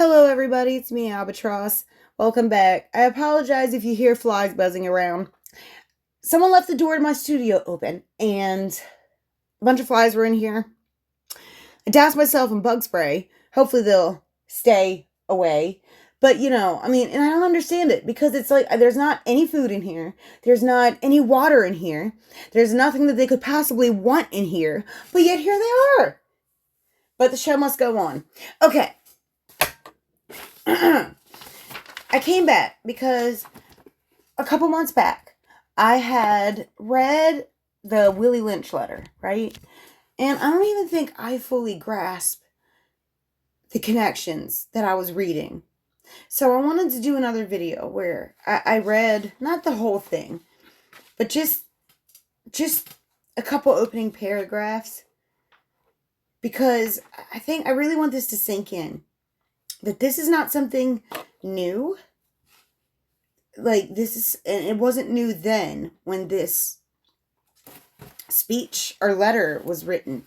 Hello, everybody. It's me, Albatross. Welcome back. I apologize if you hear flies buzzing around. Someone left the door to my studio open, and a bunch of flies were in here. I doused myself in bug spray. Hopefully, they'll stay away. But, and I don't understand it because it's like there's not any food in here. There's not any water in here. There's nothing that they could possibly want in here. But yet, here they are. But the show must go on. Okay. I came back because a couple months back, I had read the Willie Lynch letter, right? And I don't even think I fully grasped the connections that I was reading. So I wanted to do another video where I read, not the whole thing, but just a couple opening paragraphs. Because I really want this to sink in. That this is not something new. Like, it wasn't new then when this speech or letter was written.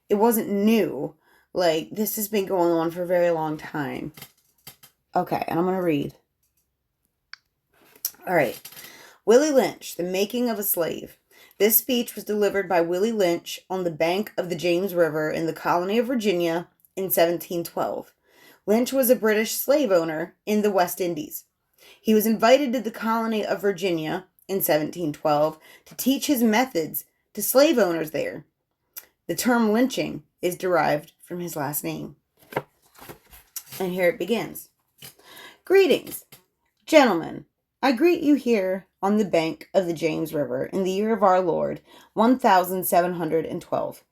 It wasn't new. Like, this has been going on for a very long time. Okay, and I'm going to read. All right. Willie Lynch, The Making of a Slave. This speech was delivered by Willie Lynch on the bank of the James River in the colony of Virginia in 1712. Lynch was a British slave owner in the West Indies. He was invited to the colony of Virginia in 1712 to teach his methods to slave owners there. The term lynching is derived from his last name. And here it begins. Greetings, gentlemen. I greet you here on the bank of the James River in the year of our Lord, 1712.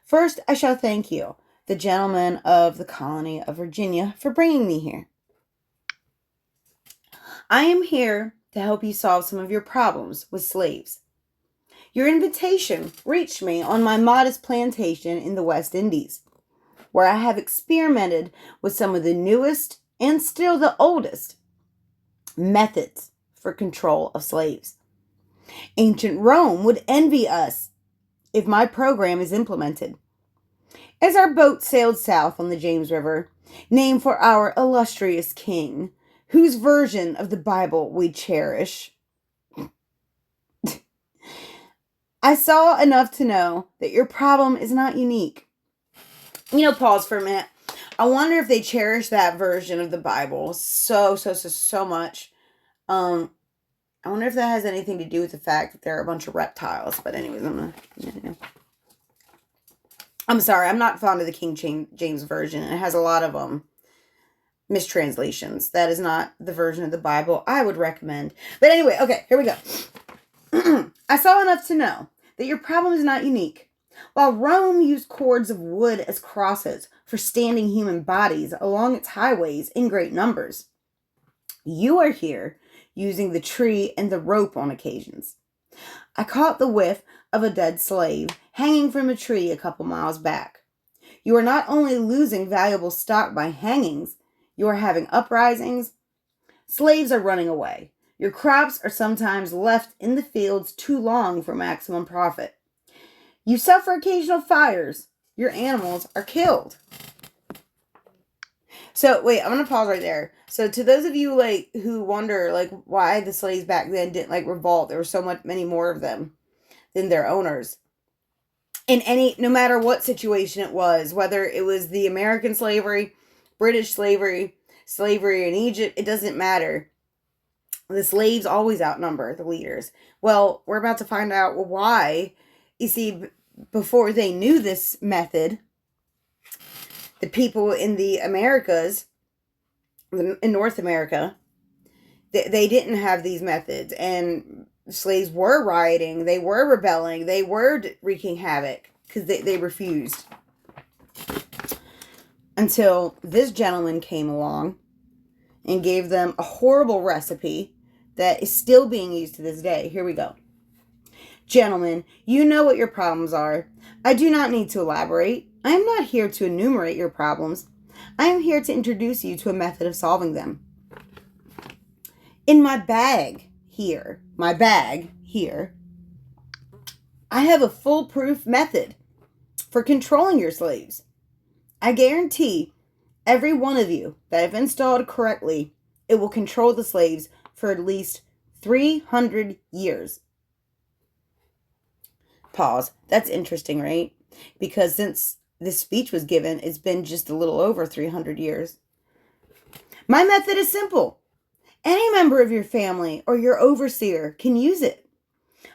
First, I shall thank you, the gentlemen of the colony of Virginia, for bringing me here. I am here to help you solve some of your problems with slaves. Your invitation reached me on my modest plantation in the West Indies, where I have experimented with some of the newest and still the oldest methods for control of slaves. Ancient Rome would envy us if my program is implemented. As our boat sailed south on the James River, named for our illustrious king, whose version of the Bible we cherish, I saw enough to know that your problem is not unique. Pause for a minute. I wonder if they cherish that version of the Bible so much. I wonder if that has anything to do with the fact that they're a bunch of reptiles. But anyways, I'm sorry. I'm not fond of the King James Version. It has a lot of mistranslations. That is not the version of the Bible I would recommend. But anyway, okay, here we go. I saw enough to know that your problem is not unique. While Rome used cords of wood as crosses for standing human bodies along its highways in great numbers, you are here using the tree and the rope on occasions. I caught the whiff of a dead slave hanging from a tree a couple miles back. You are not only losing valuable stock by hangings, you are having uprisings. Slaves are running away. Your crops are sometimes left in the fields too long for maximum profit. You suffer occasional fires. Your animals are killed. So, wait, I'm going to pause right there. So, to those of you, who wonder, why the slaves back then didn't, revolt, there were many more of them than their owners. No matter what situation it was, whether it was the American slavery, British slavery, slavery in Egypt, it doesn't matter. The slaves always outnumber the leaders. Well, we're about to find out why. You see, before they knew this method, the people in the Americas, in North America, they didn't have these methods. And slaves were rioting. They were rebelling. They were wreaking havoc because they refused. Until this gentleman came along and gave them a horrible recipe that is still being used to this day. Here we go. Gentlemen, you know what your problems are. I do not need to elaborate. I am not here to enumerate your problems. I am here to introduce you to a method of solving them. In my bag here, I have a foolproof method for controlling your slaves. I guarantee Every one of you that if installed correctly, it will control the slaves for at least 300 years. Pause. That's interesting, right? Because since this speech was given, it's been just a little over 300 years. My method is simple. Any member of your family or your overseer can use it.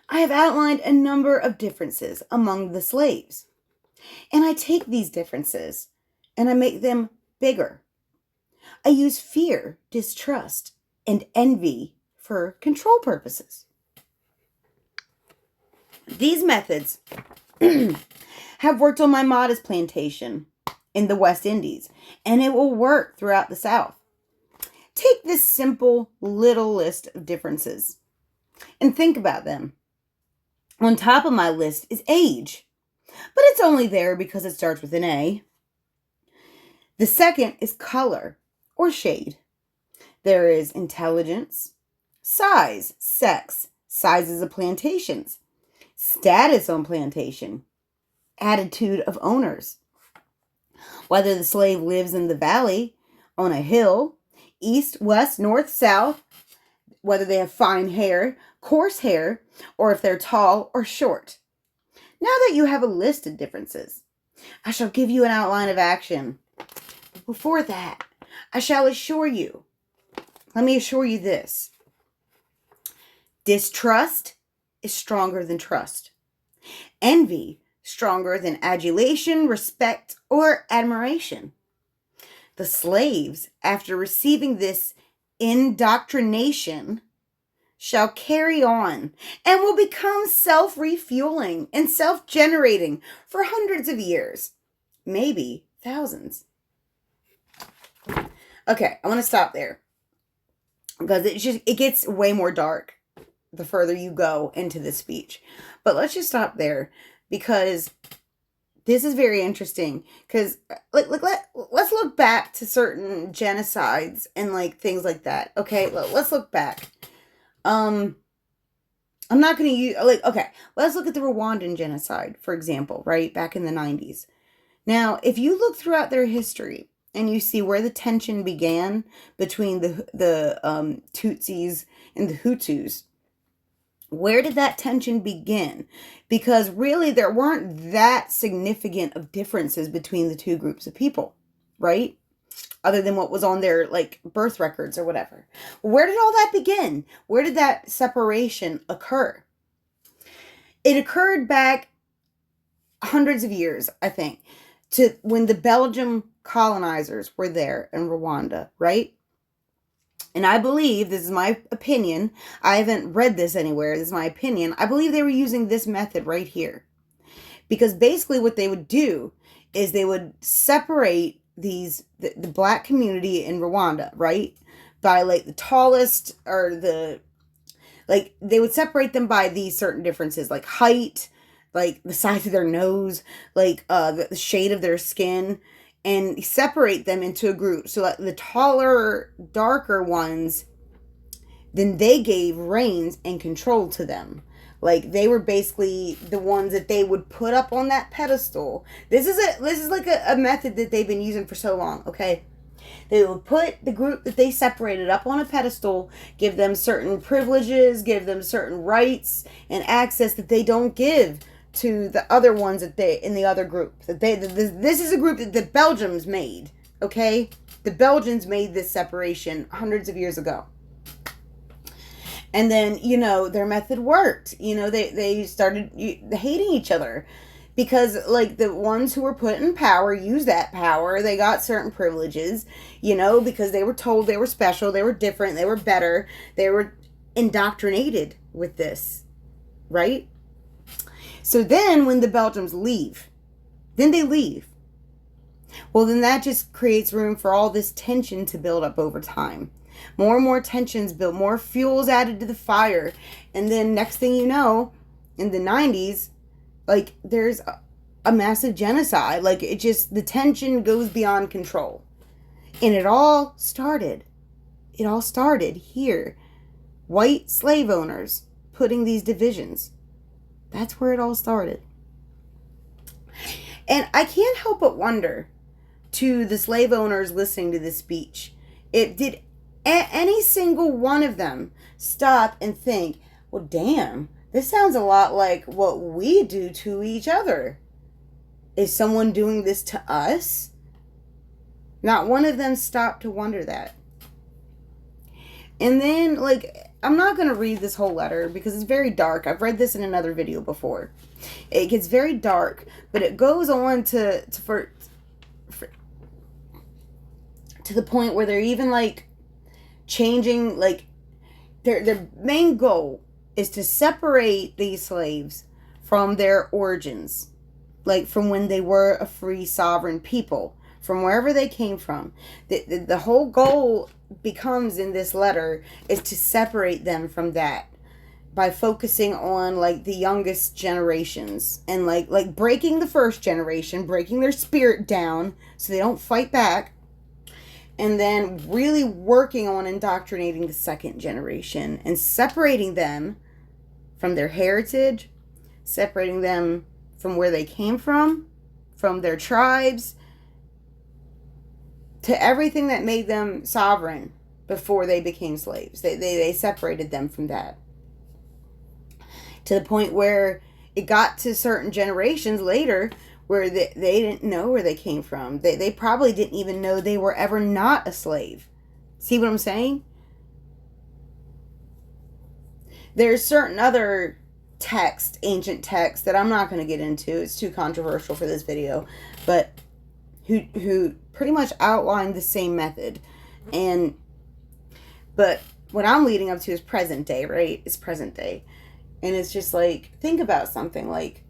I have outlined a number of differences among the slaves. And I take these differences and I make them bigger. I use fear, distrust, and envy for control purposes. These methods have worked on my modest plantation in the West Indies, and it will work throughout the South. Take this simple little list of differences and think about them. On top of my list is age, but it's only there because it starts with an A. The second is color or shade. There is intelligence, size, sex, sizes of plantations, status on plantation, attitude of owners, whether the slave lives in the valley, on a hill, east, west, north, south, whether they have fine hair, coarse hair, or if they're tall or short. Now that you have a list of differences, I shall give you an outline of action. But before that, I shall assure you, let me assure you this. Distrust is stronger than trust. Envy, stronger than adulation, respect, or admiration. The slaves, after receiving this indoctrination, shall carry on and will become self-refueling and self-generating for hundreds of years, maybe thousands. Okay, I want to stop there because it gets way more dark the further you go into this speech. But let's just stop there because this is very interesting. Because let's look back to certain genocides and like things like that. Okay, let's look back. I'm not going to use okay. Let's look at the Rwandan genocide, for example. Right back in the 90s. Now, if you look throughout their history and you see where the tension began between the Tutsis and the Hutus. Where did that tension begin? Because really there weren't that significant of differences between the two groups of people, right? Other than what was on their like birth records or whatever. Where did all that begin? Where did that separation occur? It occurred back hundreds of years, I think, to when the Belgian colonizers were there in Rwanda, right? And I believe, this is my opinion, I haven't read this anywhere, this is my opinion, I believe they were using this method right here. Because basically what they would do is they would separate the black community in Rwanda, right? By like the tallest or they would separate them by these certain differences, like height, like the size of their nose, like the shade of their skin, and separate them into a group. So like the taller, darker ones, then they gave reins and control to them. Like they were basically the ones that they would put up on that pedestal. This is like a method that they've been using for so long, okay? They would put the group that they separated up on a pedestal, give them certain privileges, give them certain rights and access that they don't give to the other ones that they in the other group. This is a group that the Belgians made, okay? The Belgians made this separation hundreds of years ago. And then, their method worked. They started hating each other because, like, the ones who were put in power used that power. They got certain privileges, because they were told they were special, they were different, they were better. They were indoctrinated with this, right? So then when the Belgians leave, then they leave. Well, then that just creates room for all this tension to build up over time. More and more tensions built, more fuels added to the fire. And then next thing you know, in the 90s, like there's a massive genocide. Like the tension goes beyond control. And it all started here. White slave owners putting these divisions. That's where it all started. And I can't help but wonder, to the slave owners listening to this speech, did any single one of them stop and think, well, damn, this sounds a lot like what we do to each other? Is someone doing this to us? Not one of them stopped to wonder that. And then, like, I'm not going to read this whole letter because it's very dark. I've read this in another video before. It gets very dark, but it goes on to the point where they're even, like, changing, like, their main goal is to separate these slaves from their origins, like from when they were a free sovereign people, from wherever they came from. The whole goal becomes in this letter is to separate them from that by focusing on like the youngest generations and like breaking the first generation, breaking their spirit down so they don't fight back. And then really working on indoctrinating the second generation and separating them from their heritage, separating them from where they came from their tribes, to everything that made them sovereign before they became slaves. They separated them from that. To the point where it got to certain generations later where they didn't know where they came from. They probably didn't even know they were ever not a slave. See what I'm saying? There's certain other text, ancient text, that I'm not going to get into. It's too controversial for this video. But who pretty much outlined the same method. But what I'm leading up to is present day, right? It's present day. And it's just like, think about something like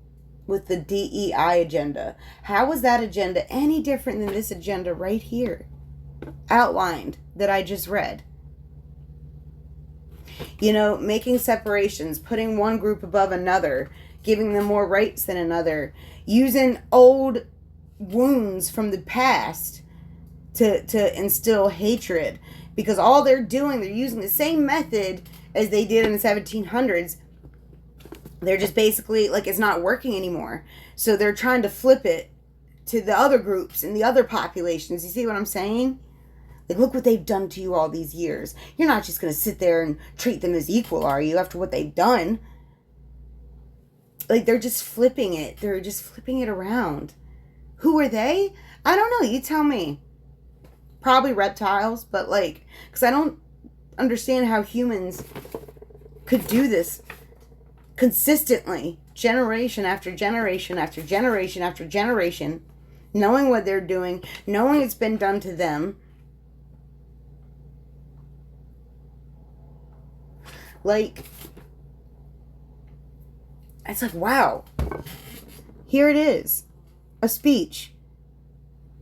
with the DEI agenda. How was that agenda any different than this agenda right here? Outlined, that I just read. You know, making separations, putting one group above another, giving them more rights than another, using old wounds from the past to instill hatred. Because all they're doing, they're using the same method as they did in the 1700s. They're just basically, like, it's not working anymore. So they're trying to flip it to the other groups and the other populations. You see what I'm saying? Like, look what they've done to you all these years. You're not just going to sit there and treat them as equal, are you, after what they've done? Like, they're just flipping it. They're just flipping it around. Who are they? I don't know. You tell me. Probably reptiles, but, like, because I don't understand how humans could do this consistently, generation after generation after generation after generation, knowing what they're doing, knowing it's been done to them. Like, it's like, wow, here it is, a speech.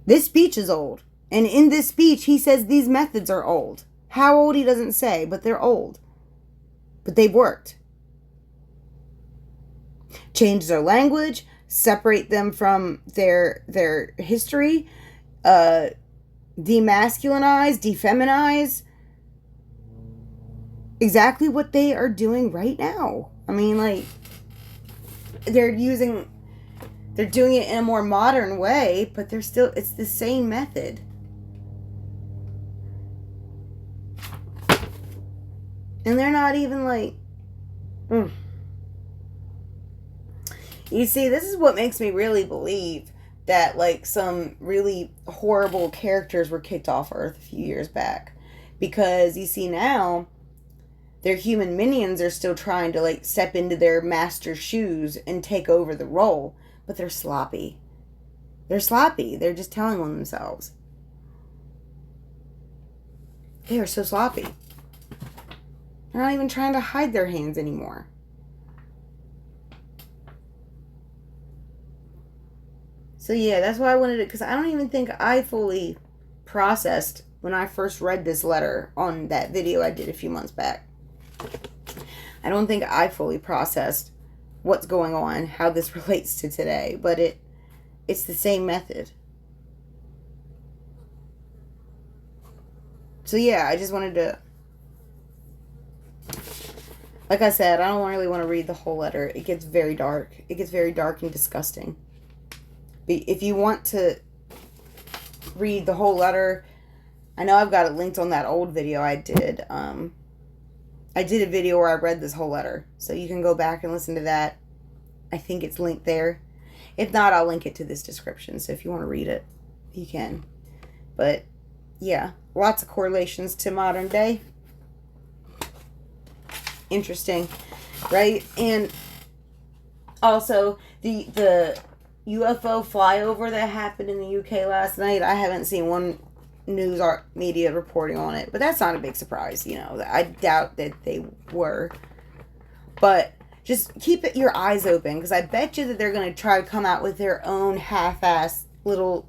This speech is old, and in this speech he says these methods are old. How old he doesn't say, but they're old, but they've worked. Change their language, separate them from their history, demasculinize, defeminize. Exactly what they are doing right now. I mean, like, they're doing it in a more modern way, but it's the same method. And they're not even like, You see, this is what makes me really believe that, like, some really horrible characters were kicked off Earth a few years back. Because, you see, now, their human minions are still trying to, like, step into their master's shoes and take over the role. But they're sloppy. They're sloppy. They're just telling on themselves. They are so sloppy. They're not even trying to hide their hands anymore. So yeah, that's why I wanted it, because I don't even think I fully processed when I first read this letter on that video I did a few months back. I don't think I fully processed what's going on, how this relates to today, but it's the same method. So yeah, I just wanted to, like I said, I don't really want to read the whole letter. It gets very dark. It gets very dark and disgusting. If you want to read the whole letter, I know I've got it linked on that old video I did. I did a video where I read this whole letter. So you can go back and listen to that. I think it's linked there. If not, I'll link it to this description. So if you want to read it, you can. But, yeah. Lots of correlations to modern day. Interesting. Right? And also, the UFO flyover that happened in the UK last night, I haven't seen one news or media reporting on it, but that's not a big surprise. You know, I doubt that they were, but just keep your eyes open, because I bet you that they're going to try to come out with their own half-ass little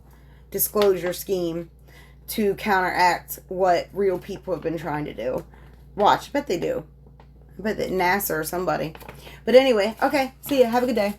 disclosure scheme to counteract what real people have been trying to do. Watch, I bet they do. I bet that NASA or somebody. But anyway, okay, see ya, have a good day.